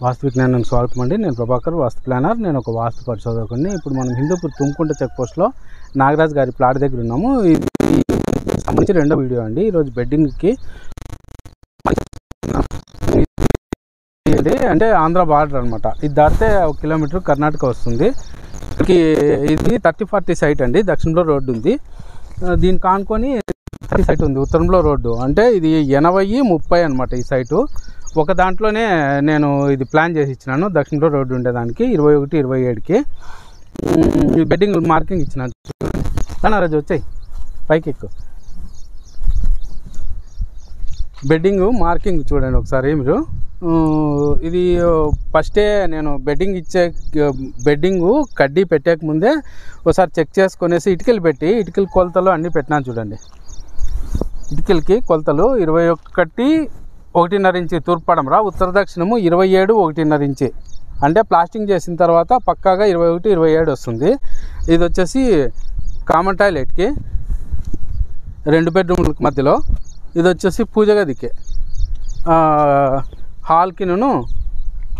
వాస్తు విజ్ఞానం స్వాగతం అండి. నేను ప్రభాకర్, వాస్తు ప్లానర్. నేను ఒక వాస్తు పరిశోధకుడిని. ఇప్పుడు మనం హిందూపూర్ తుమ్కుంట చెక్ పోస్ట్లో నాగరాజ్ గారి ప్లాట్ దగ్గర ఉన్నాము. ఇది సంబంధించి రెండో వీడియో అండి. ఈరోజు బెడ్డింగ్కి అంటే ఆంధ్ర బార్డర్ అనమాట. ఇది దాటితే 1 కిలోమీటర్ కర్ణాటక వస్తుంది. ఇది 30-40 సైట్ అండి. దక్షిణంలో రోడ్డు ఉంది. దీనికి కానుకొని సైట్ ఉంది ఉత్తరంలో రోడ్డు. అంటే ఇది 80-30 అనమాట ఈ సైటు. ఒక దాంట్లోనే నేను ఇది ప్లాన్ చేసి ఇచ్చినాను. దక్షిణంలో రోడ్డు ఉండేదానికి 21-27కి బెడ్డింగ్ మార్కింగ్ ఇచ్చినాను. రాజు వచ్చాయి పైకి ఎక్కువ. బెడ్డింగ్ మార్కింగ్ చూడండి ఒకసారి మీరు. ఇది ఫస్టే నేను బెడ్డింగు కడ్డీ పెట్టేక ముందే ఒకసారి చెక్ చేసుకునేసి ఇటుకల కొలతలు అన్నీ పెట్టినాను చూడండి. ఇటుకలకి కొలతలు 21-1.5 ఇంచి తూర్పు పడమరా, ఉత్తర దక్షిణము 27-1.5 ఇంచి. అంటే ప్లాస్టింగ్ చేసిన తర్వాత పక్కాగా 21-27 వస్తుంది. ఇది వచ్చేసి కామన్ టాయిలెట్కి 2 బెడ్రూమ్లకి మధ్యలో. ఇది వచ్చేసి పూజ గదికి, హాల్కి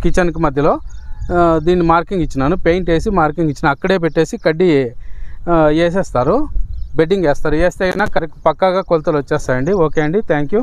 కిచెన్కి మధ్యలో దీన్ని మార్కింగ్ ఇచ్చినాను. పెయింట్ వేసి మార్కింగ్ ఇచ్చిన. అక్కడే పెట్టేసి కడ్డీ వేసేస్తారు, బెడ్డింగ్ వేస్తారు. వేస్తే అయినా కరెక్ట్ పక్కాగా కొలతలు వచ్చేస్తాయండి. ఓకే అండి, థ్యాంక్ యూ.